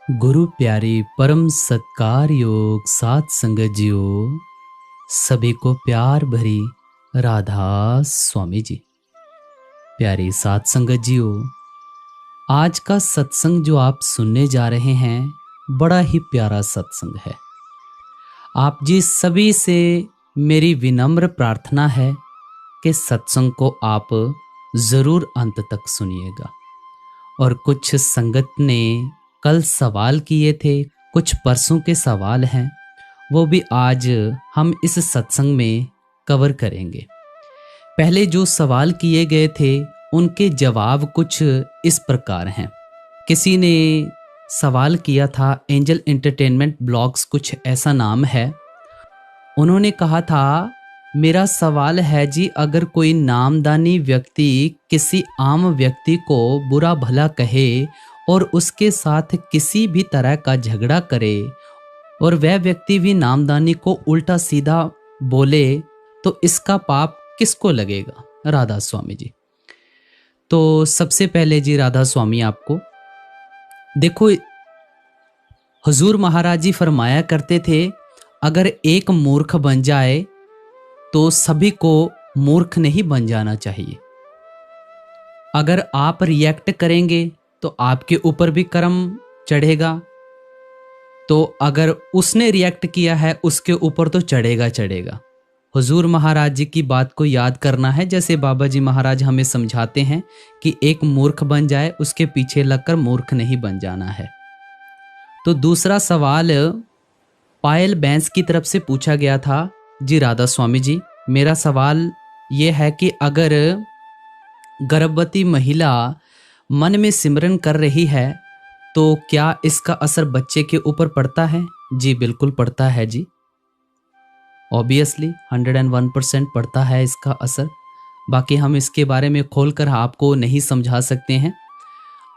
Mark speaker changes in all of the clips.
Speaker 1: गुरु प्यारे परम सत्कार योग सात संगत जियो, सभी को प्यार भरी राधा स्वामी जी। प्यारी सात संगत जियो, आज का सत्संग जो आप सुनने जा रहे हैं बड़ा ही प्यारा सत्संग है। आप जी सभी से मेरी विनम्र प्रार्थना है कि सत्संग को आप ज़रूर अंत तक सुनिएगा। और कुछ संगत ने कल सवाल किए थे, कुछ परसों के सवाल हैं, वो भी आज हम इस सत्संग में कवर करेंगे। पहले जो सवाल किए गए थे उनके जवाब कुछ इस प्रकार हैं। किसी ने सवाल किया था, एंजल एंटरटेनमेंट ब्लॉग्स कुछ ऐसा नाम है। उन्होंने कहा था, मेरा सवाल है जी, अगर कोई नामदानी व्यक्ति किसी आम व्यक्ति को बुरा भला कहे और उसके साथ किसी भी तरह का झगड़ा करे और वह व्यक्ति भी नामदानी को उल्टा सीधा बोले तो इसका पाप किसको लगेगा? राधा स्वामी जी। तो सबसे पहले जी राधा स्वामी आपको देखो, हुजूर महाराज जी फरमाया करते थे, अगर एक मूर्ख बन जाए तो सभी को मूर्ख नहीं बन जाना चाहिए। अगर आप रिएक्ट करेंगे तो आपके ऊपर भी कर्म चढ़ेगा, तो अगर उसने रिएक्ट किया है उसके ऊपर तो चढ़ेगा। हुजूर महाराज जी की बात को याद करना है, जैसे बाबा जी महाराज हमें समझाते हैं कि एक मूर्ख बन जाए उसके पीछे लगकर मूर्ख नहीं बन जाना है। तो दूसरा सवाल पायल बैंस की तरफ से पूछा गया था। जी राधा स्वामी जी, मेरा सवाल ये है कि अगर गर्भवती महिला मन में सिमरन कर रही है तो क्या इसका असर बच्चे के ऊपर पड़ता है? जी बिल्कुल पड़ता है जी, ऑब्वियसली 101% पड़ता है इसका असर। बाकी हम इसके बारे में खोलकर आपको नहीं समझा सकते हैं।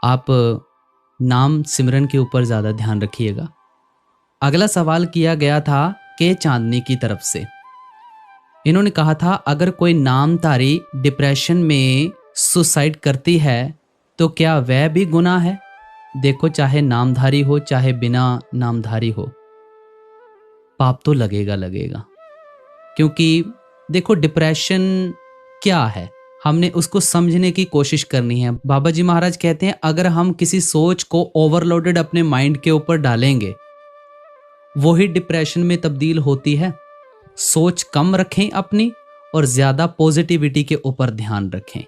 Speaker 1: आप नाम सिमरन के ऊपर ज़्यादा ध्यान रखिएगा। अगला सवाल किया गया था के चांदनी की तरफ से। इन्होंने कहा था, अगर कोई नामधारी डिप्रेशन में सुसाइड करती है तो क्या वह भी गुनाह है? देखो, चाहे नामधारी हो चाहे बिना नामधारी हो, पाप तो लगेगा। क्योंकि देखो, डिप्रेशन क्या है, हमने उसको समझने की कोशिश करनी है। बाबा जी महाराज कहते हैं, अगर हम किसी सोच को ओवरलोडेड अपने माइंड के ऊपर डालेंगे वही डिप्रेशन में तब्दील होती है। सोच कम रखें अपनी और ज्यादा पॉजिटिविटी के ऊपर ध्यान रखें।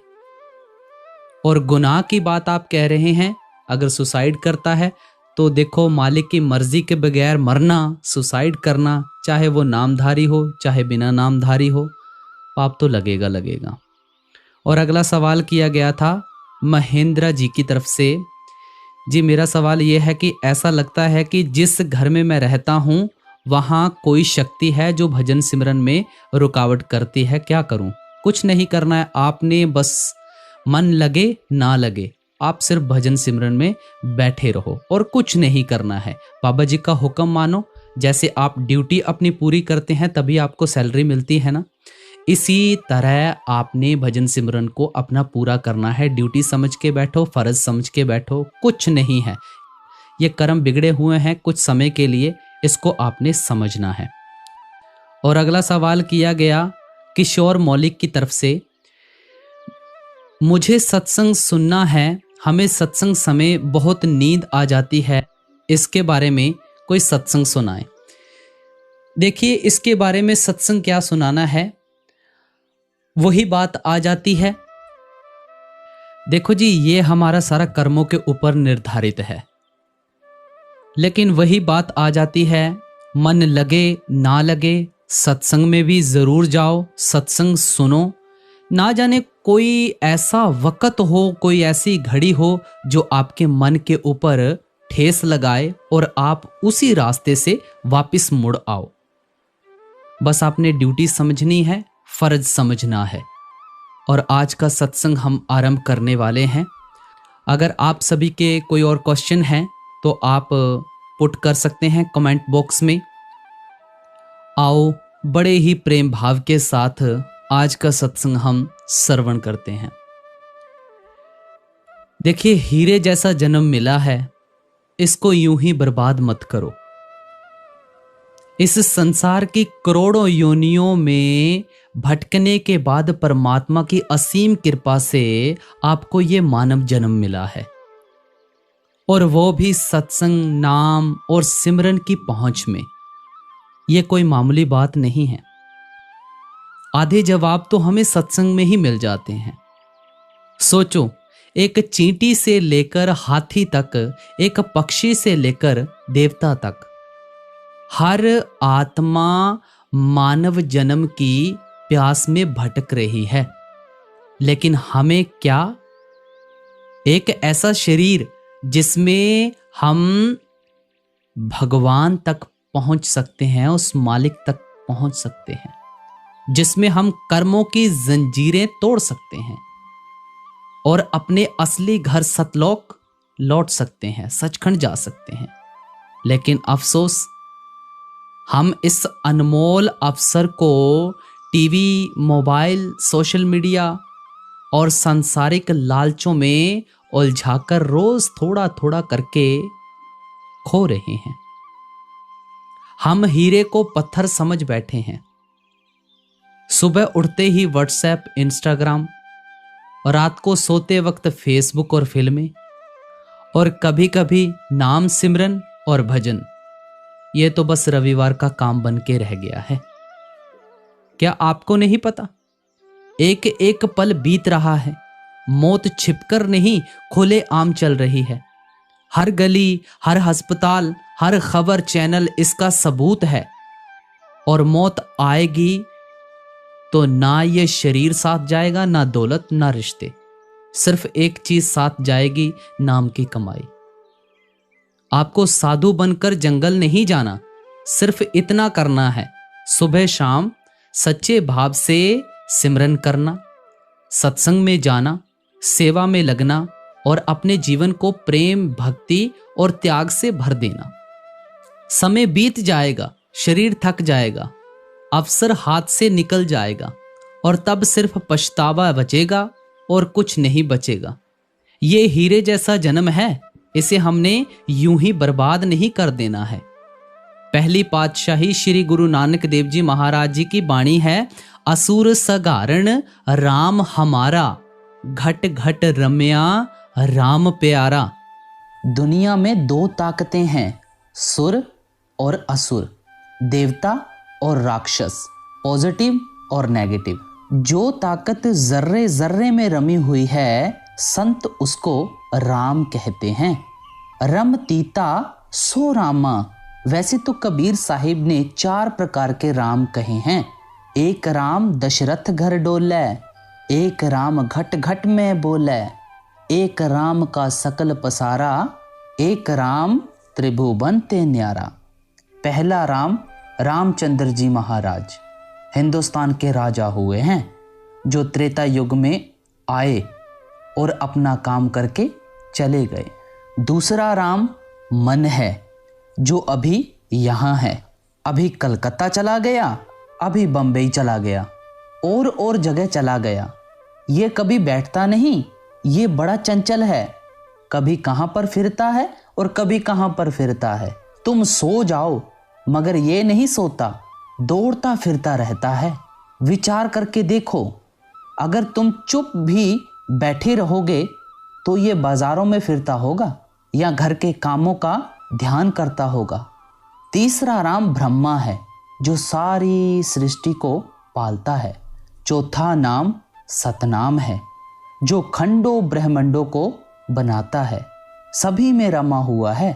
Speaker 1: और गुनाह की बात आप कह रहे हैं, अगर सुसाइड करता है तो देखो, मालिक की मर्जी के बगैर मरना, सुसाइड करना, चाहे वो नामधारी हो चाहे बिना नामधारी हो, पाप तो लगेगा। और अगला सवाल किया गया था महेंद्र जी की तरफ से। जी मेरा सवाल यह है कि ऐसा लगता है कि जिस घर में मैं रहता हूँ वहाँ कोई शक्ति है जो भजन सिमरन में रुकावट करती है, क्या करूँ? कुछ नहीं करना है आपने, बस मन लगे ना लगे आप सिर्फ भजन सिमरन में बैठे रहो और कुछ नहीं करना है। बाबा जी का हुक्म मानो। जैसे आप ड्यूटी अपनी पूरी करते हैं तभी आपको सैलरी मिलती है ना, इसी तरह आपने भजन सिमरन को अपना पूरा करना है। ड्यूटी समझ के बैठो, फर्ज समझ के बैठो, कुछ नहीं है। ये कर्म बिगड़े हुए हैं कुछ समय के लिए, इसको आपने समझना है। और अगला सवाल किया गया किशोर मौलिक की तरफ से, मुझे सत्संग सुनना है, हमें सत्संग समय बहुत नींद आ जाती है, इसके बारे में कोई सत्संग सुनाए। देखिए, इसके बारे में सत्संग क्या सुनाना है, वही बात आ जाती है। देखो जी, ये हमारा सारा कर्मों के ऊपर निर्धारित है, लेकिन वही बात आ जाती है, मन लगे ना लगे सत्संग में भी जरूर जाओ, सत्संग सुनो। ना जाने कोई ऐसा वक्त हो, कोई ऐसी घड़ी हो जो आपके मन के ऊपर ठेस लगाए और आप उसी रास्ते से वापस मुड़ आओ। बस आपने ड्यूटी समझनी है, फर्ज समझना है। और आज का सत्संग हम आरंभ करने वाले हैं। अगर आप सभी के कोई और क्वेश्चन हैं तो आप पुट कर सकते हैं कमेंट बॉक्स में। आओ बड़े ही प्रेम भाव के साथ आज का सत्संग हम श्रवण करते हैं। देखिए, हीरे जैसा जन्म मिला है, इसको यूं ही बर्बाद मत करो। इस संसार की करोड़ों योनियों में भटकने के बाद परमात्मा की असीम कृपा से आपको ये मानव जन्म मिला है, और वो भी सत्संग, नाम और सिमरन की पहुंच में। ये कोई मामूली बात नहीं है। आधे जवाब तो हमें सत्संग में ही मिल जाते हैं। सोचो, एक चींटी से लेकर हाथी तक, एक पक्षी से लेकर देवता तक, हर आत्मा मानव जन्म की प्यास में भटक रही है। लेकिन हमें क्या? एक ऐसा शरीर जिसमें हम भगवान तक पहुंच सकते हैं, उस मालिक तक पहुंच सकते हैं, जिसमें हम कर्मों की जंजीरें तोड़ सकते हैं और अपने असली घर सतलोक लौट सकते हैं, सचखंड जा सकते हैं। लेकिन अफसोस, हम इस अनमोल अवसर को टीवी, मोबाइल, सोशल मीडिया और सांसारिक लालचों में उलझाकर रोज थोड़ा थोड़ा करके खो रहे हैं। हम हीरे को पत्थर समझ बैठे हैं। सुबह उठते ही व्हाट्सएप, इंस्टाग्राम, और रात को सोते वक्त फेसबुक और फिल्में, और कभी कभी नाम सिमरन और भजन। ये तो बस रविवार का काम बन के रह गया है। क्या आपको नहीं पता? एक एक पल बीत रहा है, मौत छिपकर नहीं खुले आम चल रही है। हर गली, हर अस्पताल, हर खबर चैनल इसका सबूत है। और मौत आएगी तो ना ये शरीर साथ जाएगा, ना दौलत, ना रिश्ते। सिर्फ एक चीज साथ जाएगी, नाम की कमाई। आपको साधु बनकर जंगल नहीं जाना, सिर्फ इतना करना है, सुबह शाम सच्चे भाव से सिमरन करना, सत्संग में जाना, सेवा में लगना और अपने जीवन को प्रेम, भक्ति और त्याग से भर देना। समय बीत जाएगा, शरीर थक जाएगा, अवसर हाथ से निकल जाएगा, और तब सिर्फ पछतावा बचेगा और कुछ नहीं बचेगा। ये हीरे जैसा जन्म है, इसे हमने यूं ही बर्बाद नहीं कर देना है। पहली पातशाही श्री गुरु नानक देव जी महाराज जी की वाणी है, असुर सगारण राम हमारा, घट घट रम्या राम प्यारा। दुनिया में दो ताकतें हैं, सुर और असुर, देवता और राक्षस, पॉजिटिव और नेगेटिव। जो ताकत जर्रे जर्रे में रमी हुई है, संत उसको राम कहते हैं। रम तीता सो रामा। वैसे तो कबीर साहिब ने 4 प्रकार के राम कहे हैं। एक राम दशरथ घर डोले, एक राम घट घट में बोले, एक राम का सकल पसारा, एक राम त्रिभुवन ते न्यारा। पहला राम रामचंद्र जी महाराज हिंदुस्तान के राजा हुए हैं, जो त्रेता युग में आए और अपना काम करके चले गए। दूसरा राम मन है, जो अभी यहाँ है, अभी कलकत्ता चला गया, अभी बम्बई चला गया, और जगह चला गया। ये कभी बैठता नहीं, ये बड़ा चंचल है, कभी कहाँ पर फिरता है और कभी कहाँ पर फिरता है। तुम सो जाओ मगर ये नहीं सोता, दौड़ता फिरता रहता है। विचार करके देखो, अगर तुम चुप भी बैठे रहोगे तो ये बाजारों में फिरता होगा या घर के कामों का ध्यान करता होगा। तीसरा राम ब्रह्मा है, जो सारी सृष्टि को पालता है। चौथा नाम सतनाम है, जो खंडों ब्रह्मांडों को बनाता है, सभी में रमा हुआ है।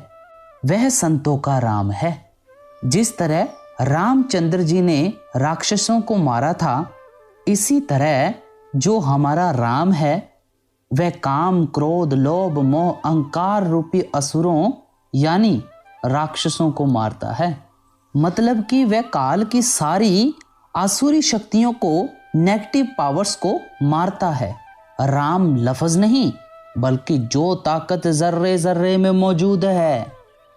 Speaker 1: वह संतों का राम है। जिस तरह रामचंद्र जी ने राक्षसों को मारा था, इसी तरह जो हमारा राम है वह काम, क्रोध, लोभ, मोह, अहंकार रूपी असुरों यानी राक्षसों को मारता है। मतलब कि वह काल की सारी आसुरी शक्तियों को, नेगेटिव पावर्स को मारता है। राम लफ्ज नहीं, बल्कि जो ताकत जर्रे जर्रे में मौजूद है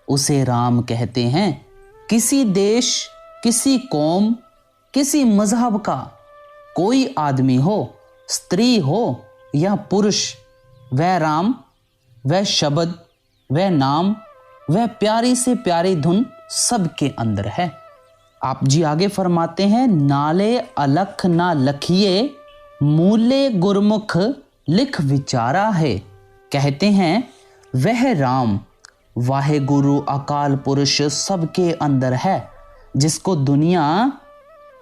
Speaker 1: उसे राम कहते हैं। किसी देश, किसी कौम, किसी मजहब का कोई आदमी हो, स्त्री हो या पुरुष, वह राम, वह शब्द, वह नाम
Speaker 2: वह प्यारी से प्यारी धुन सबके अंदर है। आप जी आगे फरमाते हैं, नाले अलख ना लखिए, मूले गुरमुख लिख विचारा है। कहते हैं वह राम वाहे गुरु अकाल पुरुष सबके अंदर है, जिसको दुनिया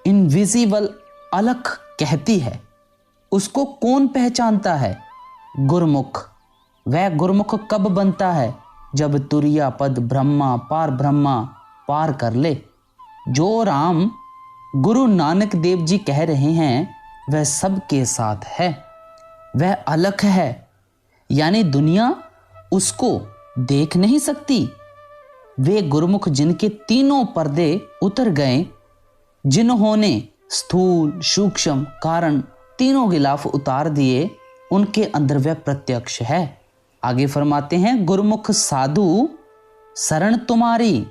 Speaker 2: इनविजिबल अलख कहती है। उसको कौन पहचानता है? गुरमुख। वह गुरमुख कब बनता है? जब तुरिया पद ब्रह्मा पार कर ले। जो राम गुरु नानक देव जी कह रहे हैं वह सबके साथ है, वह अलख है, यानी दुनिया उसको देख नहीं सकती। वे गुरुमुख जिनके तीनों पर्दे उतर गए, जिन्होंने स्थूल सूक्ष्म कारण तीनों गिलाफ उतार दिए, उनके अंदर वह प्रत्यक्ष है। आगे फरमाते हैं, गुरुमुख साधु शरण तुम्हारी,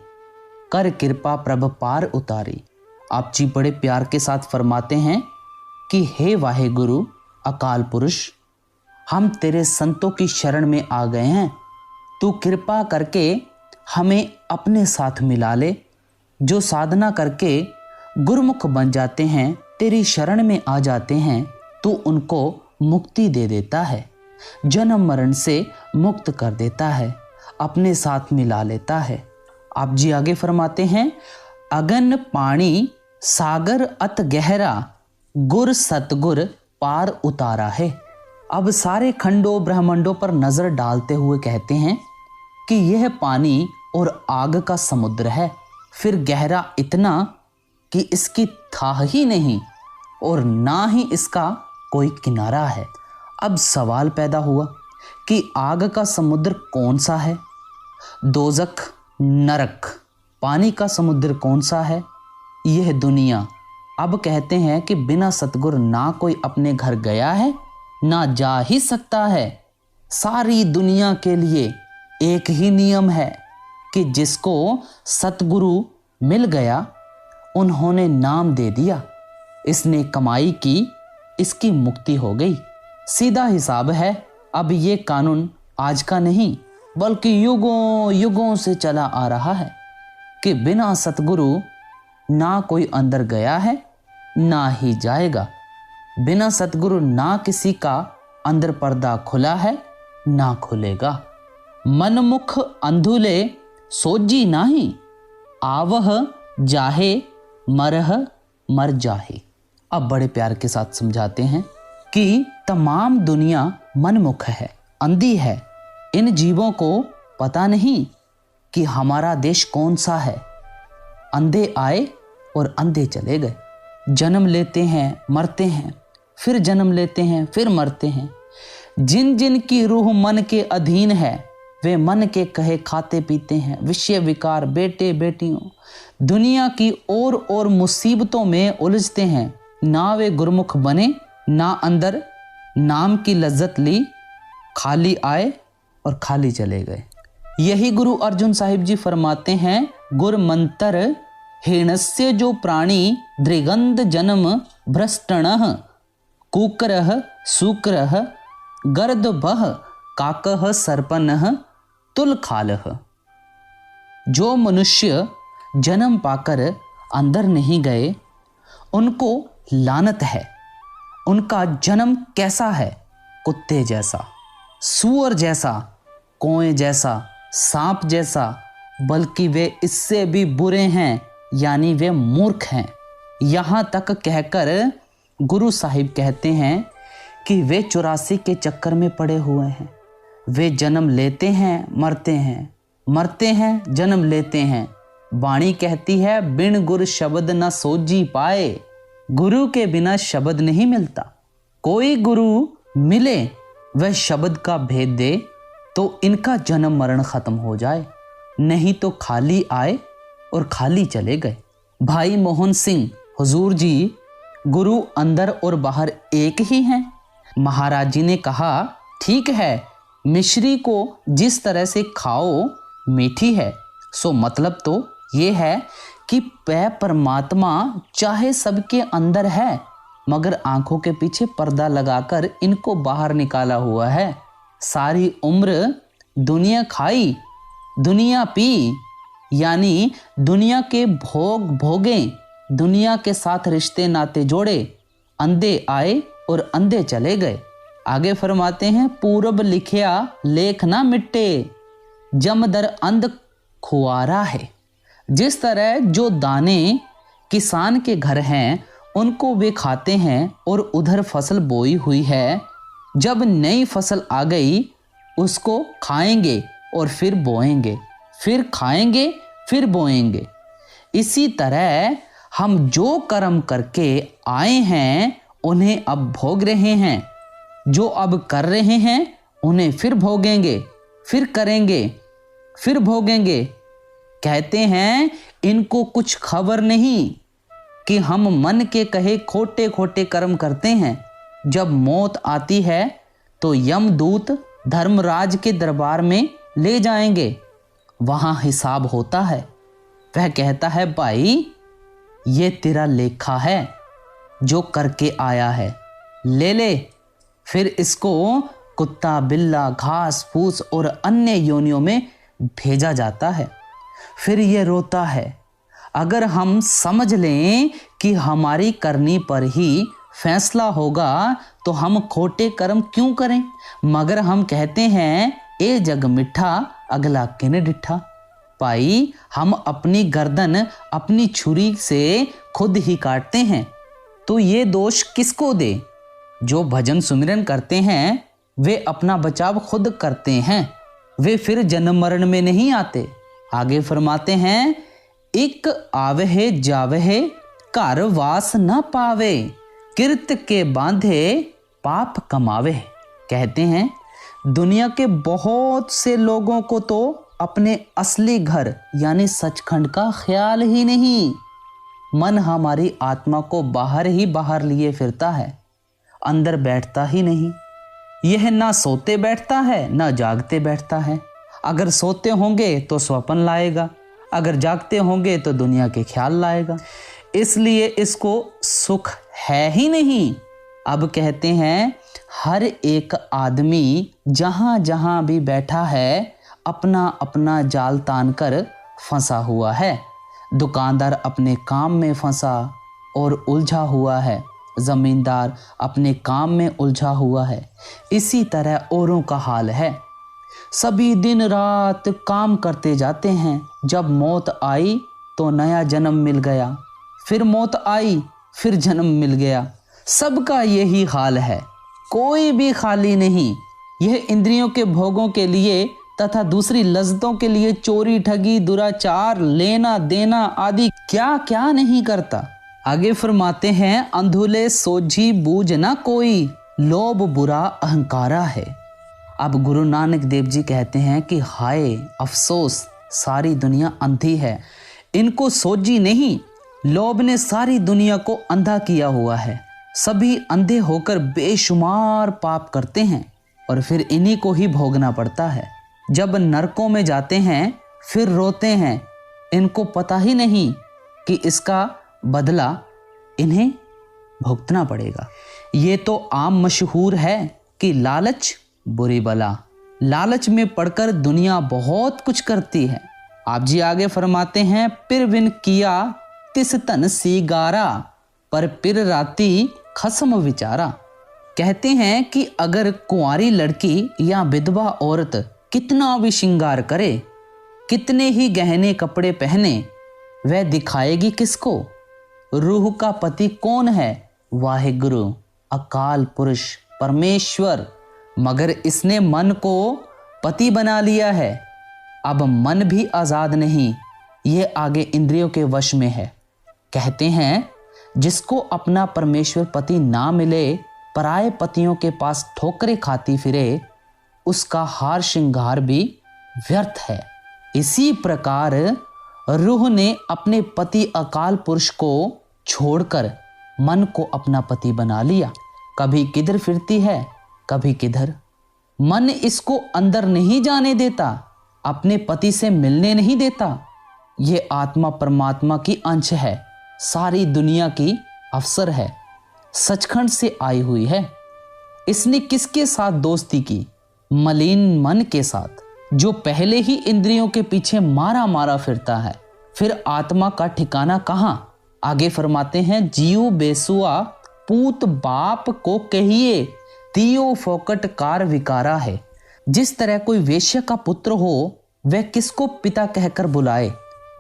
Speaker 2: कर कृपा प्रभ पार उतारी। आप जी बड़े प्यार के साथ फरमाते हैं कि हे वाहे गुरु अकाल पुरुष, हम तेरे संतों की शरण में आ गए हैं। तू कृपा करके हमें अपने साथ मिला ले। जो साधना करके गुरुमुख बन जाते हैं, तेरी शरण में आ जाते हैं, तू उनको मुक्ति दे देता है, जन्म मरण से मुक्त कर देता है, अपने साथ मिला लेता है। आप जी आगे फरमाते हैं, अगन पानी सागर अत गहरा, गुर सतगुर पार उतारा है। अब सारे खंडों ब्रह्मांडों पर नजर डालते हुए कहते हैं कि यह पानी और आग का समुद्र है, फिर गहरा इतना कि इसकी थाह ही नहीं और ना ही इसका कोई किनारा है। अब सवाल पैदा हुआ कि आग का समुद्र कौन सा है? दोजख नरक। पानी का समुद्र कौन सा है? यह दुनिया। अब कहते हैं कि बिना सतगुर ना कोई अपने घर गया है, ना जा ही सकता है। सारी दुनिया के लिए एक ही नियम है कि जिसको सतगुरु मिल गया, उन्होंने नाम दे दिया, इसने कमाई की, इसकी मुक्ति हो गई। सीधा हिसाब है। अब ये कानून आज का नहीं बल्कि युगों युगों से चला आ रहा है कि बिना सतगुरु ना कोई अंदर गया है, ना ही जाएगा। बिना सतगुरु ना किसी का अंदर पर्दा खुला है, ना खुलेगा। मनमुख अंधुले सोजी नाही, आवह जाहे मरह मर जाहे। अब बड़े प्यार के साथ समझाते हैं कि तमाम दुनिया मनमुख है, अंधी है। इन जीवों को पता नहीं कि हमारा देश कौन सा है। अंधे आए और अंधे चले गए। जन्म लेते हैं, मरते हैं, फिर जन्म लेते हैं, फिर मरते हैं। जिन जिन की रूह मन के अधीन है, वे मन के कहे खाते पीते हैं। विषय विकार बेटे बेटियों दुनिया की और मुसीबतों में उलझते हैं। ना वे गुरमुख बने, ना अंदर नाम की लज्जत ली, खाली आए और खाली चले गए। यही गुरु अर्जुन साहिब जी फरमाते हैं, गुर मंतर हेणस्य जो प्राणी दृगंध जन्म भ्रष्टणः, कुकरः सुकरः गर्दभः काकः सर्पनः तुल खालः। जो मनुष्य जन्म पाकर अंदर नहीं गए, उनको लानत है। उनका जन्म कैसा है? कुत्ते जैसा, सूअर जैसा, कोए जैसा, सांप जैसा, बल्कि वे इससे भी बुरे हैं, यानी वे मूर्ख हैं। यहाँ तक कहकर गुरु साहिब कहते हैं कि वे 84 के चक्कर में पड़े हुए हैं। वे जन्म लेते हैं, मरते हैं, मरते हैं, जन्म लेते हैं। वाणी कहती है, बिन गुर शब्द न सोजी पाए। गुरु के बिना शब्द नहीं मिलता। कोई गुरु मिले, वह शब्द का भेद दे, तो इनका जन्म मरण खत्म हो जाए, नहीं तो खाली आए और खाली चले गए। भाई मोहन सिंह हुजूर जी, गुरु अंदर और बाहर एक ही हैं। महाराज जी ने कहा, ठीक है, मिश्री को जिस तरह से खाओ मीठी है, सो मतलब तो ये है कि वह परमात्मा चाहे सबके अंदर है, मगर आंखों के पीछे पर्दा लगाकर इनको बाहर निकाला हुआ है। सारी उम्र दुनिया खाई, दुनिया पी, यानी दुनिया के भोग भोगे, दुनिया के साथ रिश्ते नाते जोड़े। अंधे आए और अंधे चले गए। आगे फरमाते हैं, पूरब लिखिया लेख ना मिटे, जम दर अंध खुआरा है। जिस तरह जो दाने किसान के घर हैं उनको वे खाते हैं और उधर फसल बोई हुई है, जब नई फसल आ गई उसको खाएंगे और फिर बोएंगे, फिर खाएंगे, फिर बोएंगे। इसी तरह हम जो कर्म करके आए हैं उन्हें अब भोग रहे हैं, जो अब कर रहे हैं उन्हें फिर भोगेंगे, फिर करेंगे, फिर भोगेंगे। कहते हैं इनको कुछ खबर नहीं कि हम मन के कहे खोटे खोटे कर्म करते हैं। जब मौत आती है तो यमदूत धर्मराज के दरबार में ले जाएंगे, वहाँ हिसाब होता है। वह कहता है, भाई ये तेरा लेखा है जो करके आया है, ले ले। फिर इसको कुत्ता, बिल्ला, घास फूस और अन्य योनियों में भेजा जाता है। फिर ये रोता है। अगर हम समझ लें कि हमारी करनी पर ही फैसला होगा तो हम खोटे कर्म क्यों करें, मगर हम कहते हैं ए जग मिठा अगला किन डिठा। भाई हम अपनी गर्दन अपनी छुरी से खुद ही काटते हैं, तो ये दोष किसको दे? जो भजन सुमिरन करते हैं वे अपना बचाव खुद करते हैं, वे फिर जन्म मरण में नहीं आते। आगे फरमाते हैं, एक आवहे जावहे घर वास न पावे, किरत के बांधे पाप कमावे। कहते हैं दुनिया के बहुत से लोगों को तो अपने असली घर यानी सचखंड का ख्याल ही नहीं। मन हमारी आत्मा को बाहर ही बाहर लिए फिरता है, अंदर बैठता ही नहीं। यह ना सोते बैठता है ना जागते बैठता है। अगर सोते होंगे तो स्वप्न लाएगा, अगर जागते होंगे तो दुनिया के ख्याल लाएगा। इसलिए इसको सुख है ही नहीं। अब कहते हैं हर एक आदमी जहाँ जहाँ भी बैठा है अपना अपना जाल तान कर फंसा हुआ है। दुकानदार अपने काम में फंसा और उलझा हुआ है, जमींदार अपने काम में उलझा हुआ है। इसी तरह औरों का हाल है। सभी दिन रात काम करते जाते हैं। जब मौत आई तो नया जन्म मिल गया, फिर मौत आई, फिर जन्म मिल गया। सबका यही हाल है, कोई भी खाली नहीं। यह इंद्रियों के भोगों के लिए तथा दूसरी लज्जतों के लिए चोरी, ठगी, दुराचार, लेना देना आदि क्या क्या नहीं करता। आगे फरमाते हैं, अंधुले सोझी बूझ ना कोई, लोभ बुरा अहंकारा है। अब गुरु नानक देव जी कहते हैं कि हाय अफसोस, सारी दुनिया अंधी है, इनको सोझी नहीं, लोभ ने सारी दुनिया को अंधा किया हुआ है। सभी अंधे होकर बेशुमार पाप करते हैं और फिर इन्हीं को ही भोगना पड़ता है। जब नरकों में जाते हैं फिर रोते हैं, इनको पता ही नहीं कि इसका बदला इन्हें भुगतना पड़ेगा। ये तो आम मशहूर है कि लालच बुरी बला, लालच में पड़कर दुनिया बहुत कुछ करती है। आप जी आगे फरमाते हैं, पिर बिन किया तिस तन सीगारा, पर पिर राती खसम विचारा। कहते हैं कि अगर कुंवारी लड़की या विधवा औरत कितना भी श्रृंगार करे, कितने ही गहने कपड़े पहने, वह दिखाएगी किसको? रूह का पति कौन है? वाहिगुरु, अकाल पुरुष, परमेश्वर। मगर इसने मन को पति बना लिया है। अब मन भी आजाद नहीं, ये आगे इंद्रियों के वश में है। कहते हैं जिसको अपना परमेश्वर पति ना मिले, पराये पतियों के पास ठोकरें खाती फिरे, उसका हार श्रृंगार भी व्यर्थ है। इसी प्रकार रूह ने अपने पति अकाल पुरुष को छोड़कर मन को अपना पति बना लिया। कभी किधर फिरती है, कभी किधर। मन इसको अंदर नहीं जाने देता, अपने पति से मिलने नहीं देता। ये आत्मा परमात्मा की अंश है, सारी दुनिया की अफसर है, सचखंड से आई हुई है। इसने किसके साथ दोस्ती की? मलिन मन के साथ। जो पहले ही इंद्रियों के पीछे मारा मारा फिरता है, फिर आत्मा का ठिकाना कहाँ। आगे फरमाते हैं, जीव बेसुआ पूत बाप को कहिए, तियो फोकट कार विकारा है। जिस तरह कोई वेश्या का पुत्र हो, वह किसको पिता कहकर बुलाए,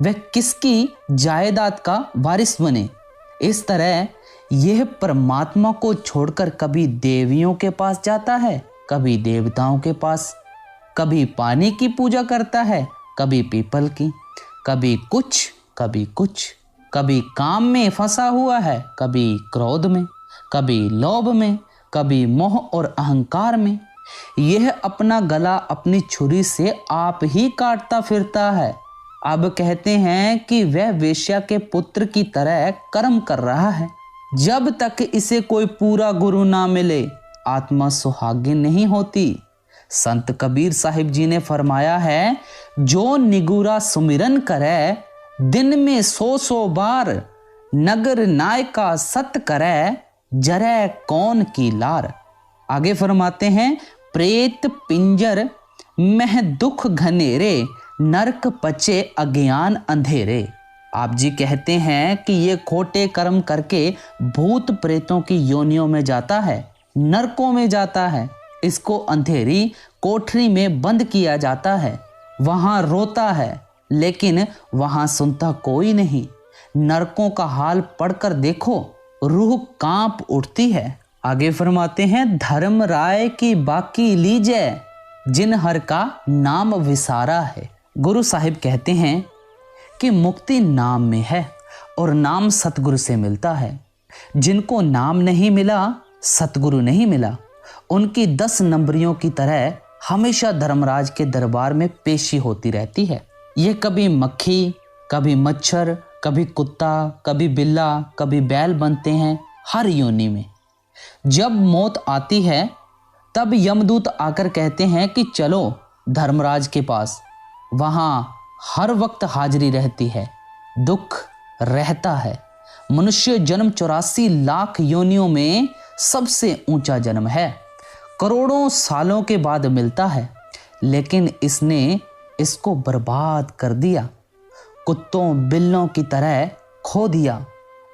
Speaker 2: वह किसकी जायदाद का वारिस बने। इस तरह यह परमात्मा को छोड़कर कभी देवियों के पास जाता है, कभी देवताओं के पास, कभी पानी की पूजा करता है, कभी पीपल की, कभी कुछ कभी कुछ, कभी काम में फंसा हुआ है, कभी क्रोध में, कभी लोभ में, कभी मोह और अहंकार में। यह अपना गला अपनी छुरी से आप ही काटता फिरता है। अब कहते हैं कि वह वेश्या के पुत्र की तरह कर्म कर रहा है। जब तक इसे कोई पूरा गुरु ना मिले, आत्मा सुहागिन नहीं होती। संत कबीर साहिब जी ने फरमाया है, जो निगुरा सुमिरन करे, दिन में 100 बार, नगर नायका सत करे, जरे कौन की लार। आगे फरमाते हैं, प्रेत पिंजर मह दुख घनेरे, नरक पचे अज्ञान अंधेरे। आप जी कहते हैं कि ये खोटे कर्म करके भूत प्रेतों की योनियों में जाता है, नरकों में जाता है। इसको अंधेरी कोठरी में बंद किया जाता है, वहां रोता है, लेकिन वहां सुनता कोई नहीं। नरकों का हाल पढ़कर देखो, रूह कांप उठती है। आगे फरमाते हैं, धर्म राय की बाकी लीजे, जिन हर का नाम विसारा है। गुरु साहिब कहते हैं कि मुक्ति नाम में है और नाम सतगुरु से मिलता है। जिनको नाम नहीं मिला, सतगुरु नहीं मिला, उनकी 10 नंबरियों की तरह हमेशा धर्मराज के दरबार में पेशी होती रहती है। ये कभी मक्खी, कभी मच्छर, कभी कुत्ता, कभी बिल्ला, कभी बैल बनते हैं हर योनि में। जब मौत आती है तब यमदूत आकर कहते हैं कि चलो धर्मराज के पास, वहां हर वक्त हाजिरी रहती है, दुख रहता है। मनुष्य जन्म 84 लाख योनियों में सबसे ऊंचा जन्म है, करोड़ों सालों के बाद मिलता है, लेकिन इसने इसको बर्बाद कर दिया, कुत्तों बिल्लों की तरह खो दिया।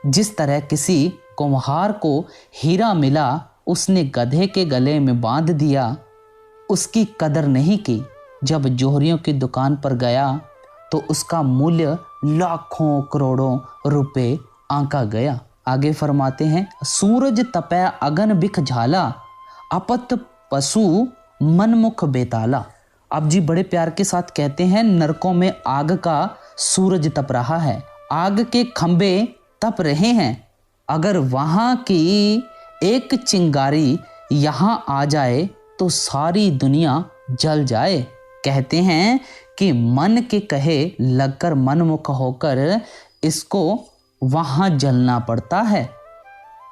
Speaker 2: जिस तरह किसी कुम्हार को हीरा मिला, उसने गधे के गले में बांध दिया, उसकी कदर नहीं की। जब जोहरियों की दुकान पर गया तो उसका मूल्य लाखों करोड़ों रुपए आंका गया। आगे फरमाते हैं, सूरज तपै अगन बिख झाला, अपत पशु मनमुख बेताला। अब जी बड़े प्यार के साथ कहते हैं, नरकों में आग का सूरज तप रहा है, आग के खंबे तप रहे हैं। अगर वहां की एक चिंगारी यहां आ जाए तो सारी दुनिया जल जाए। कहते हैं कि मन के कहे लगकर मनमुख होकर इसको वहां जलना पड़ता है।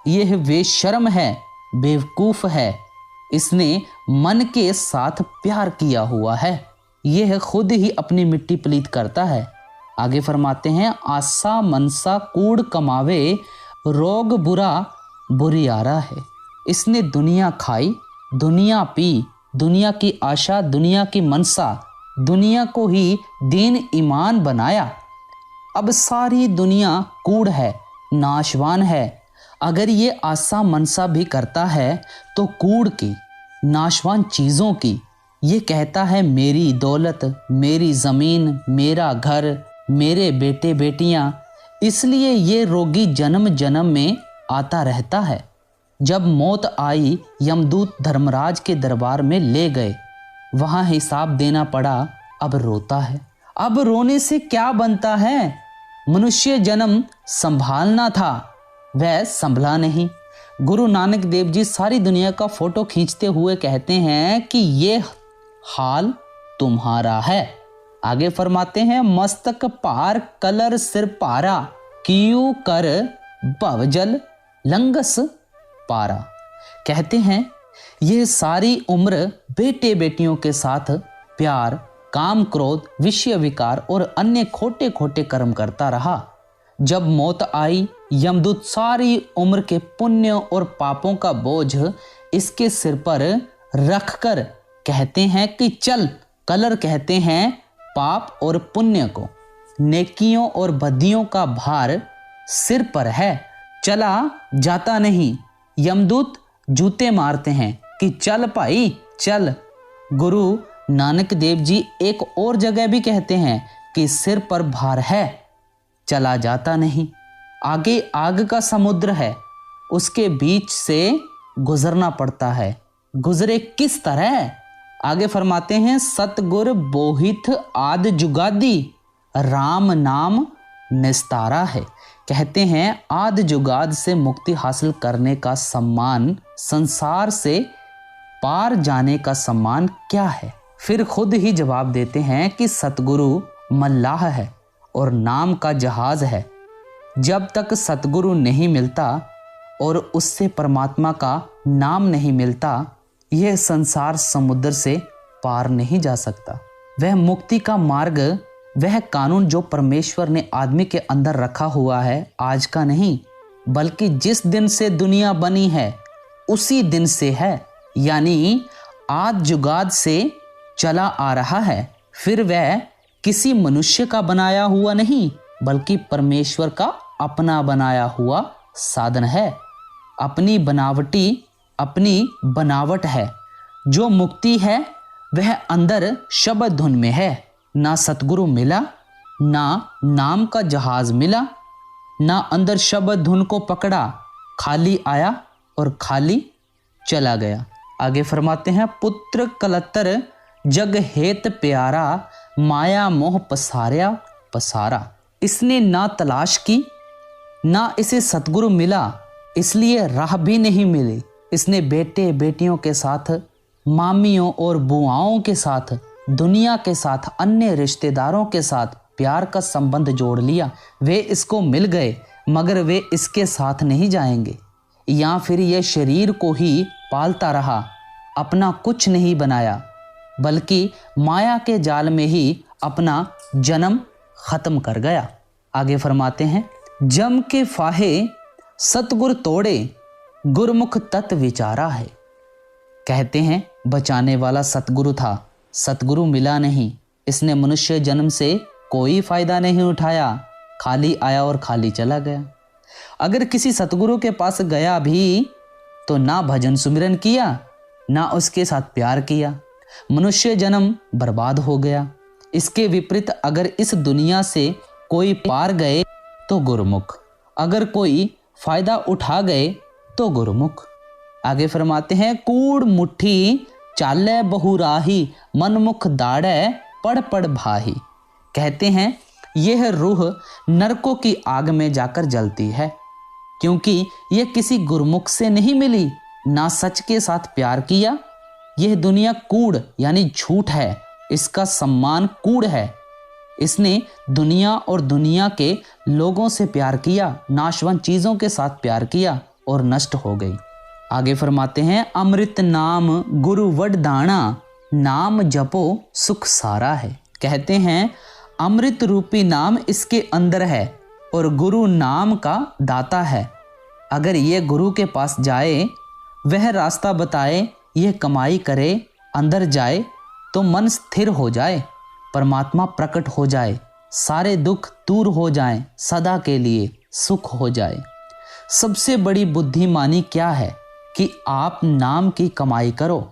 Speaker 2: यह बेशर्म है, बेवकूफ है, इसने मन के साथ प्यार किया हुआ है, यह खुद ही अपनी मिट्टी पलीत करता है। आगे फरमाते हैं, आशा मनसा कूड़ कमावे, रोग बुरा बुरियारा है। इसने दुनिया खाई, दुनिया पी, दुनिया की आशा, दुनिया की मनसा, दुनिया को ही दीन ईमान बनाया। अब सारी दुनिया कूड़ है, नाशवान है। अगर ये आशा मनसा भी करता है तो कूड़ की, नाशवान चीज़ों की। ये कहता है मेरी दौलत, मेरी ज़मीन, मेरा घर, मेरे बेटे बेटियां। इसलिए ये रोगी जन्म जन्म में आता रहता है। जब मौत आई, यमदूत धर्मराज के दरबार में ले गए, वहां हिसाब देना पड़ा। अब रोता है। अब रोने से क्या बनता है? मनुष्य जन्म संभालना था, वह संभला नहीं। गुरु नानक देव जी सारी दुनिया का फोटो खींचते हुए कहते हैं कि ये हाल तुम्हारा है। आगे फरमाते हैं, मस्तक पार कलर सिर पारा, कियू कर भवजल लंगस पारा। कहते हैं ये सारी उम्र बेटे बेटियों के साथ प्यार, काम, क्रोध, विषय विकार और अन्य खोटे खोटे कर्म करता रहा। जब मौत आई, यमदूत सारी उम्र के पुण्य और पापों का बोझ इसके सिर पर रखकर कहते हैं कि चल कलर कहते हैं पाप और पुण्य को। नेकियों और बदियों का भार सिर पर है, चला जाता नहीं। यमदूत जूते मारते हैं कि चल भाई चल। गुरु नानक देव जी एक और जगह भी कहते हैं कि सिर पर भार है, चला जाता नहीं। आगे आग का समुद्र है, उसके बीच से गुजरना पड़ता है। गुजरे किस तरह? आगे फरमाते हैं, सतगुर बोहित आद जुगादी, राम नाम निस्तारा है। कहते हैं आद जुगाद से मुक्ति हासिल करने का सम्मान, संसार से पार जाने का सम्मान क्या है? फिर खुद ही जवाब देते हैं कि सतगुरु मल्लाह है और नाम का जहाज है। जब तक सतगुरु नहीं मिलता और उससे परमात्मा का नाम नहीं मिलता, यह संसार समुद्र से पार नहीं जा सकता। वह मुक्ति का मार्ग, वह कानून जो परमेश्वर ने आदमी के अंदर रखा हुआ है, आज का नहीं बल्कि जिस दिन से दुनिया बनी है उसी दिन से है, यानी आद जुगाद से चला आ रहा है। फिर वह किसी मनुष्य का बनाया हुआ नहीं बल्कि परमेश्वर का अपना बनाया हुआ साधन है। अपनी बनावट है। जो मुक्ति है वह अंदर शब्द धुन में है। ना सतगुरु मिला, ना नाम का जहाज मिला, ना अंदर शब्द धुन को पकड़ा, खाली आया और खाली चला गया। आगे फरमाते हैं, पुत्र कलतर जग हेत प्यारा, माया मोह पसारा। इसने ना तलाश की, ना इसे सतगुरु मिला, इसलिए राह भी नहीं मिली। इसने बेटे बेटियों के साथ, मामियों और बुआओं के साथ, दुनिया के साथ, अन्य रिश्तेदारों के साथ प्यार का संबंध जोड़ लिया। वे इसको मिल गए मगर वे इसके साथ नहीं जाएंगे। या फिर ये शरीर को ही पालता रहा, अपना कुछ नहीं बनाया बल्कि माया के जाल में ही अपना जन्म खत्म कर गया। आगे फरमाते हैं, जम के फाहे सतगुर तोड़े, गुरमुख तत् विचारा है। कहते हैं बचाने वाला सतगुरु था, सतगुरु मिला नहीं। इसने मनुष्य जन्म से कोई फायदा नहीं उठाया, खाली आया और खाली चला गया। अगर किसी सतगुरु के पास गया भी तो ना भजन सुमिरन किया, ना उसके साथ प्यार किया, मनुष्य जन्म बर्बाद हो गया। इसके विपरीत अगर इस दुनिया से कोई पार गए तो गुरुमुख, अगर कोई फायदा उठा गए तो गुरुमुख। आगे फरमाते हैं, कूड़ मुट्ठी चाले बहुराही, मनमुख दाड़े पड़ पड़ भाही। कहते हैं यह रूह नरकों की आग में जाकर जलती है, क्योंकि यह किसी गुरमुख से नहीं मिली, ना सच के साथ प्यार किया। यह दुनिया कूड़ यानी झूठ है, इसका सम्मान कूड़ है। इसने दुनिया और दुनिया के लोगों से प्यार किया, नाशवंत चीजों के साथ प्यार किया और नष्ट हो गई। आगे फरमाते हैं, अमृत नाम गुरु वड दाना, नाम जपो सुख सारा है। कहते हैं अमृत रूपी नाम इसके अंदर है और गुरु नाम का दाता है। अगर ये गुरु के पास जाए, वह रास्ता बताए, यह कमाई करे, अंदर जाए तो मन स्थिर हो जाए, परमात्मा प्रकट हो जाए, सारे दुख दूर हो जाएं, सदा के लिए सुख हो जाए। सबसे बड़ी बुद्धिमानी क्या है कि आप नाम की कमाई करो।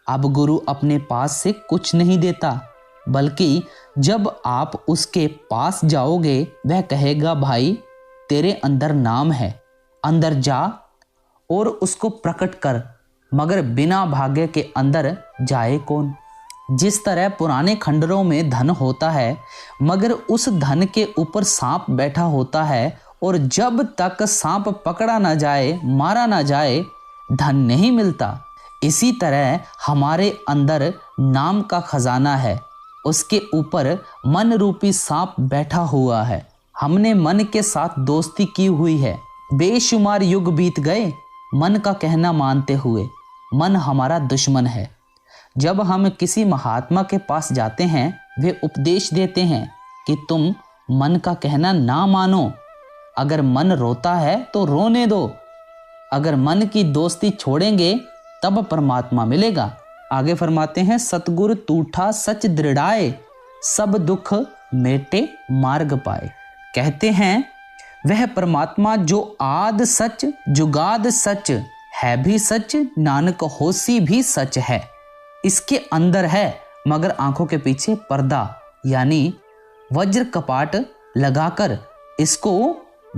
Speaker 2: अब गुरु अपने पास से कुछ नहीं देता, बल्कि जब आप उसके पास जाओगे वह कहेगा, भाई तेरे अंदर नाम है, अंदर जा और उसको प्रकट कर। मगर बिना भाग्य के अंदर जाए कौन? जिस तरह पुराने खंडरों में धन होता है मगर उस धन के ऊपर सांप बैठा होता है और जब तक सांप पकड़ा ना जाए, मारा ना जाए, धन नहीं मिलता। इसी तरह हमारे अंदर नाम का खजाना है, उसके ऊपर मन रूपी सांप बैठा हुआ है। हमने मन के साथ दोस्ती की हुई है, बेशुमार युग बीत गए मन का कहना मानते हुए। मन हमारा दुश्मन है। जब हम किसी महात्मा के पास जाते हैं, वे उपदेश देते हैं कि तुम मन का कहना ना मानो। अगर मन रोता है तो रोने दो। अगर मन की दोस्ती छोड़ेंगे तब परमात्मा मिलेगा। आगे फरमाते हैं, सतगुर तूठा सच दृढ़ाए, सब दुख मेटे मार्ग पाए। कहते हैं वह परमात्मा जो आद सच जुगाद सच है भी सच, नानक होसी भी सच है। इसके अंदर है मगर आंखों के पीछे पर्दा यानी वज्र कपाट लगाकर इसको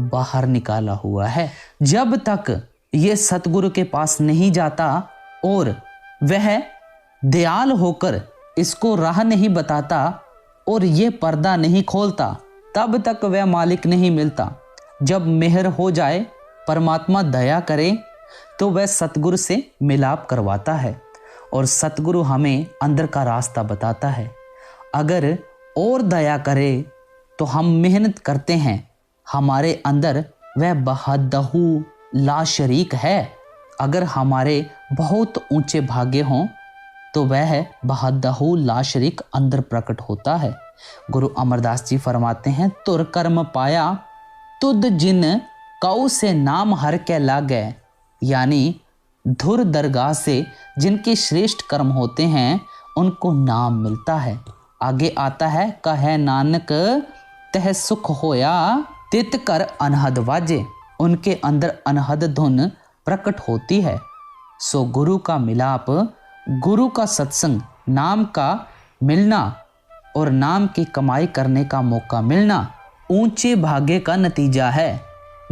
Speaker 2: बाहर निकाला हुआ है। जब तक ये सतगुरु के पास नहीं जाता और वह दयाल होकर इसको राह नहीं बताता और ये पर्दा नहीं खोलता, तब तक वह मालिक नहीं मिलता। जब मेहर हो जाए, परमात्मा दया करे, तो वह सतगुरु से मिलाप करवाता है और सतगुरु हमें अंदर का रास्ता बताता है। अगर और दया करे तो हम मेहनत करते हैं, हमारे अंदर वह बहदहू ला शरीक है। अगर हमारे बहुत ऊंचे भाग्य हों तो वह बहदहू ला शरीक अंदर प्रकट होता है। गुरु अमरदास जी फरमाते हैं, तुर कर्म पाया तुद जिन कौ से नाम हर के लागे, यानी धुर दरगाह से जिनके श्रेष्ठ कर्म होते हैं उनको नाम मिलता है। आगे आता है, कहे नानक तह सुख होया तित कर अनहद वाजे, उनके अंदर अनहद धुन प्रकट होती है। सो गुरु का मिलाप, गुरु का सत्संग, नाम का मिलना और नाम की कमाई करने का मौका मिलना ऊंचे भाग्य का नतीजा है।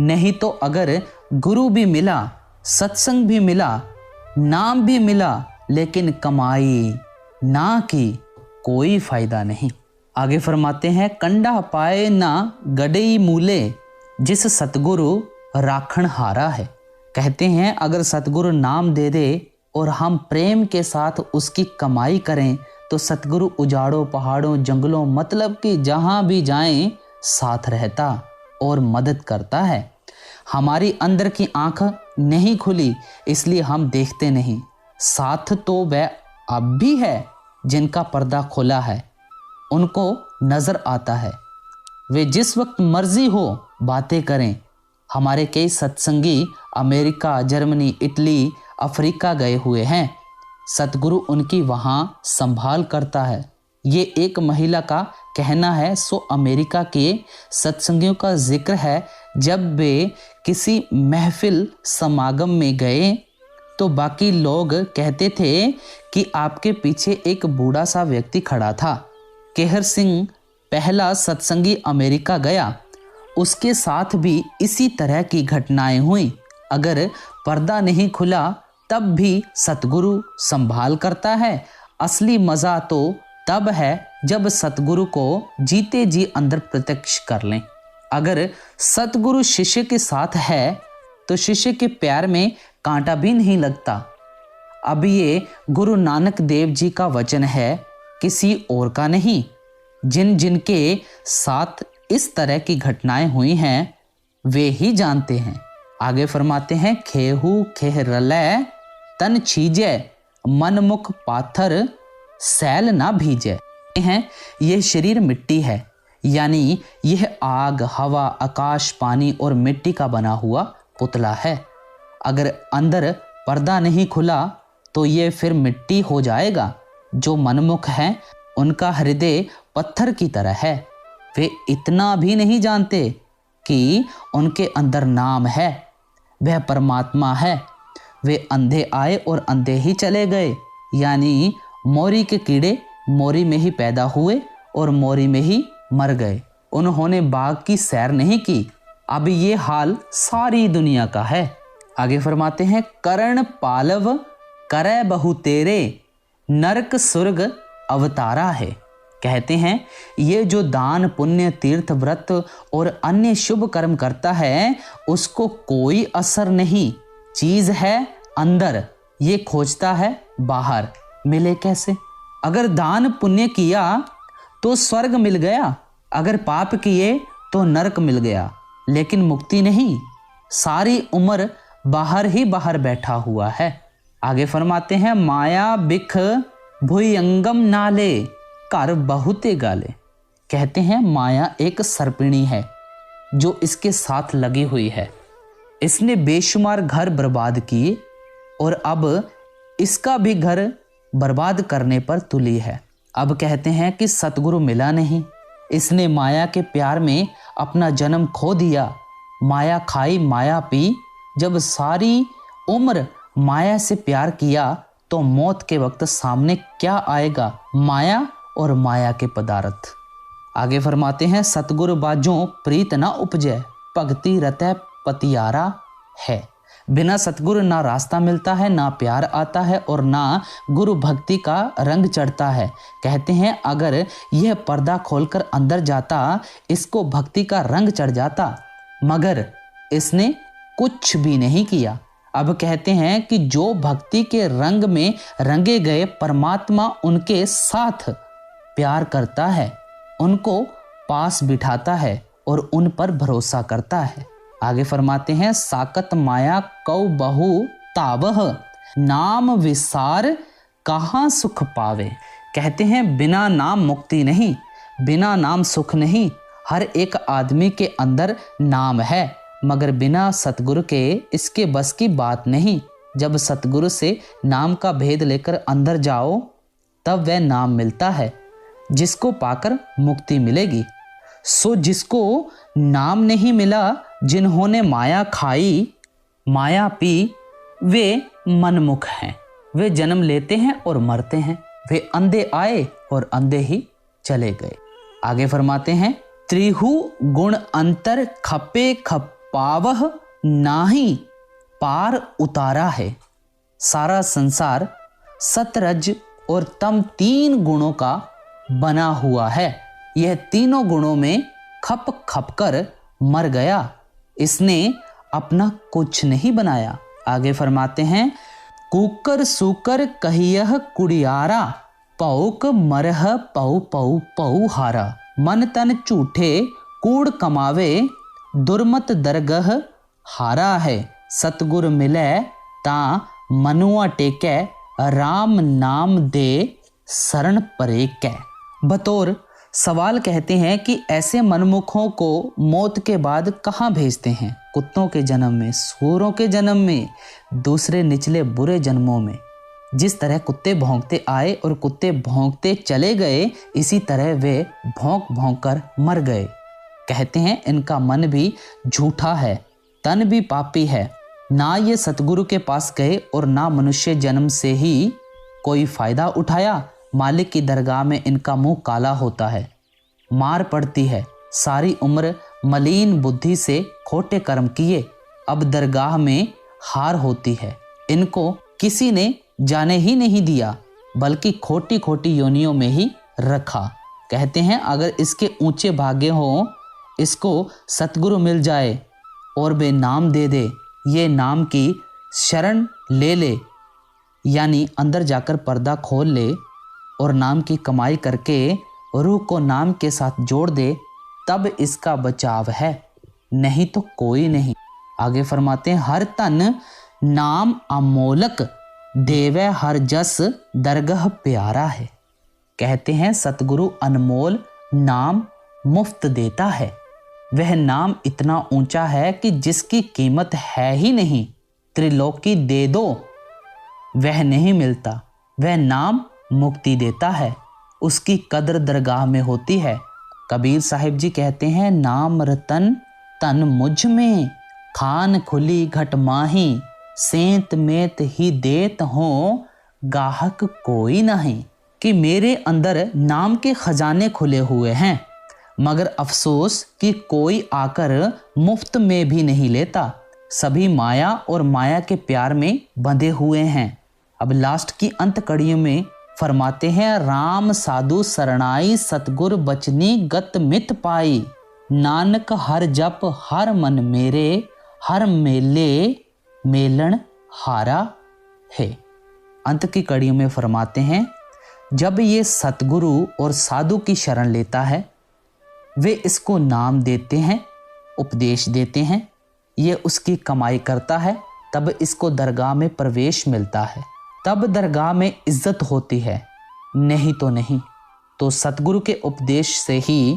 Speaker 2: नहीं तो अगर गुरु भी मिला, सत्संग भी मिला, नाम भी मिला, लेकिन कमाई ना की, कोई फायदा नहीं। आगे फरमाते हैं, कंडा पाए ना गडई मूले, जिस सतगुरु राखण हारा है। कहते हैं अगर सतगुरु नाम दे दे और हम प्रेम के साथ उसकी कमाई करें तो सतगुरु उजाड़ों पहाड़ों जंगलों मतलब कि जहाँ भी जाएं साथ रहता और मदद करता है। हमारी अंदर की आंख नहीं खुली इसलिए हम देखते नहीं, साथ तो वह अब भी है जिनका पर्दा खुला है, उनको नजर आता है। वे जिस वक्त मर्जी हो बातें करें। हमारे कई सत्संगी अमेरिका, जर्मनी, इटली, अफ्रीका गए हुए हैं। सतगुरु उनकी वहाँ संभाल करता है। ये एक महिला का कहना है। सो अमेरिका के सत्संगियों का जिक्र है, जब वे किसी महफिल समागम में गए तो बाकी लोग कहते थे कि आपके पीछे एक बूढ़ा सा व्यक्ति खड़ा था। केहर सिंह पहला सत्संगी अमेरिका गया, उसके साथ भी इसी तरह की घटनाएं हुई। अगर पर्दा नहीं खुला तब भी सतगुरु संभाल करता है। असली मज़ा तो तब है जब सतगुरु को जीते जी अंदर प्रत्यक्ष कर लें। अगर सतगुरु शिष्य के साथ है तो शिष्य के पैर में कांटा भी नहीं लगता। अब ये गुरु नानक देव जी का वचन है, किसी और का नहीं। जिन जिनके साथ इस तरह की घटनाएं हुई हैं वे ही जानते हैं। आगे फरमाते हैं, खेहू खेह रलै तन छीजे, मन मुख पाथर सैल ना भीजे। हैं यह शरीर मिट्टी है, यानी यह आग, हवा, आकाश, पानी और मिट्टी का बना हुआ पुतला है। अगर अंदर पर्दा नहीं खुला तो ये फिर मिट्टी हो जाएगा। जो मनमुख हैं उनका हृदय पत्थर की तरह है। वे इतना भी नहीं जानते कि उनके अंदर नाम है, वह परमात्मा है। वे अंधे आए और अंधे ही चले गए, यानी मोरी के कीड़े मोरी में ही पैदा हुए और मोरी में ही मर गए। उन्होंने बाग की सैर नहीं की। अब ये हाल सारी दुनिया का है। आगे फरमाते हैं, करण पालव करे बहु तेरे, नरक सुर्ग अवतारा है। कहते हैं ये जो दान पुण्य तीर्थ व्रत और अन्य शुभ कर्म करता है उसको कोई असर नहीं। चीज है अंदर, ये खोजता है बाहर, मिले कैसे? अगर दान पुण्य किया तो स्वर्ग मिल गया, अगर पाप किए तो नरक मिल गया, लेकिन मुक्ति नहीं। सारी उम्र बाहर ही बाहर बैठा हुआ है। आगे फरमाते हैं, माया बिख भुयंगम नाले, कर बहुते गाले। कहते हैं माया एक सर्पिणी है जो इसके साथ लगी हुई है। इसने बेशुमार घर बर्बाद किए और अब इसका भी घर बर्बाद करने पर तुली है। अब कहते हैं कि सतगुरु मिला नहीं, इसने माया के प्यार में अपना जन्म खो दिया। माया खाई माया पी, जब सारी उम्र माया से प्यार किया तो मौत के वक्त सामने क्या आएगा? माया और माया के पदार्थ। आगे फरमाते हैं, सतगुरु बाजों प्रीत न उपजै, भक्ति रतै पतियारा है। बिना सतगुरु ना रास्ता मिलता है, ना प्यार आता है और ना गुरु भक्ति का रंग चढ़ता है। कहते हैं अगर यह पर्दा खोलकर अंदर जाता, इसको भक्ति का रंग चढ़ जाता, मगर इसने कुछ भी नहीं किया। अब कहते हैं कि जो भक्ति के रंग में रंगे गए परमात्मा उनके साथ प्यार करता है, उनको पास बिठाता है और उन पर भरोसा करता है। आगे फरमाते हैं, साकत माया कौ बहु तावह, नाम विसार कहाँ सुख पावे। कहते हैं बिना नाम मुक्ति नहीं, बिना नाम सुख नहीं। हर एक आदमी के अंदर नाम है, मगर बिना सतगुरु के इसके बस की बात नहीं। जब सतगुरु से नाम का भेद लेकर अंदर जाओ तब वह नाम मिलता है, जिसको पाकर मुक्ति मिलेगी। सो जिसको नाम नहीं मिला, जिन्होंने माया खाई माया पी, वे मनमुख हैं। वे जन्म लेते हैं और मरते हैं, वे अंधे आए और अंधे ही चले गए। आगे फरमाते हैं, त्रिहु गुण अंतर खपे खपावह, नाही पार उतारा है। सारा संसार सतरज और तम 3 गुणों का बना हुआ है। यह तीनों गुणों में खप खप कर मर गया, इसने अपना कुछ नहीं बनाया। आगे फरमाते हैं, कुकर सुकर कहियह कुड़ियारा, पौक मरह पौ पौ पौ हारा। मन तन झूठे कूड़ कमावे, दुर्मत दरगह हारा है। सतगुर मिले ता मनुआ टेकै, राम नाम दे शरण परे कै। बतौर सवाल कहते हैं कि ऐसे मनमुखों को मौत के बाद कहाँ भेजते हैं? कुत्तों के जन्म में, सूरों के जन्म में, दूसरे निचले बुरे जन्मों में। जिस तरह कुत्ते भौंकते आए और कुत्ते भौंकते चले गए, इसी तरह वे भौंक भौंक कर मर गए। कहते हैं इनका मन भी झूठा है, तन भी पापी है। ना ये सतगुरु के पास गए और ना मनुष्य जन्म से ही कोई फायदा उठाया। मालिक की दरगाह में इनका मुंह काला होता है, मार पड़ती है। सारी उम्र मलिन बुद्धि से खोटे कर्म किए, अब दरगाह में हार होती है। इनको किसी ने जाने ही नहीं दिया, बल्कि खोटी खोटी योनियों में ही रखा। कहते हैं अगर इसके ऊंचे भाग्य हो, इसको सतगुरु मिल जाए और वे नाम दे दे, ये नाम की शरण ले ले, यानी अंदर जाकर पर्दा खोल ले और नाम की कमाई करके रूह को नाम के साथ जोड़ दे, तब इसका बचाव है, नहीं तो कोई नहीं। आगे फरमाते हैं, हर तन नाम अमोलक, देवे हर जस दरगह प्यारा है। कहते हैं सतगुरु अनमोल नाम मुफ्त देता है। वह नाम इतना ऊंचा है कि जिसकी कीमत है ही नहीं, त्रिलोकी दे दो वह नहीं मिलता। वह नाम मुक्ति देता है, उसकी कदर दरगाह में होती है। कबीर साहिब जी कहते हैं, नाम रतन तन मुझ में, खान खुली घट माही, सेंत मेत ही देत हो, गाहक कोई नहीं। कि मेरे अंदर नाम के खजाने खुले हुए हैं, मगर अफसोस कि कोई आकर मुफ्त में भी नहीं लेता। सभी माया और माया के प्यार में बंधे हुए हैं। अब लास्ट की अंत कड़ियों में फरमाते हैं, राम साधु सरणाई, सतगुर बचनी गत मित पाई, नानक हर जप हर मन मेरे, हर मेले मेलन हारा है। अंत की कड़ियों में फरमाते हैं, जब ये सतगुरु और साधु की शरण लेता है, वे इसको नाम देते हैं, उपदेश देते हैं, ये उसकी कमाई करता है, तब इसको दरगाह में प्रवेश मिलता है, तब दरगाह में इज्जत होती है, नहीं तो नहीं। तो सतगुरु के उपदेश से ही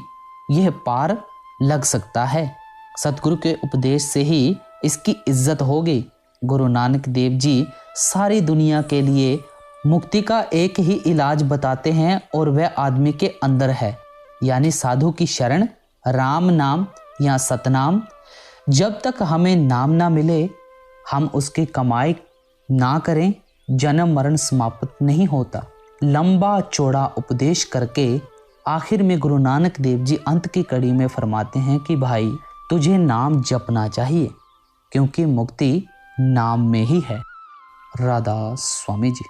Speaker 2: यह पार लग सकता है, सतगुरु के उपदेश से ही इसकी इज्जत होगी। गुरु नानक देव जी सारी दुनिया के लिए मुक्ति का एक ही इलाज बताते हैं और वह आदमी के अंदर है, यानी साधु की शरण, राम नाम या सतनाम। जब तक हमें नाम ना मिले, हम उसकी कमाई ना करें, जन्म मरण समाप्त नहीं होता। लंबा चौड़ा उपदेश करके आखिर में गुरु नानक देव जी अंत की कड़ी में फरमाते हैं कि भाई तुझे नाम जपना चाहिए, क्योंकि मुक्ति नाम में ही है। राधा स्वामी जी।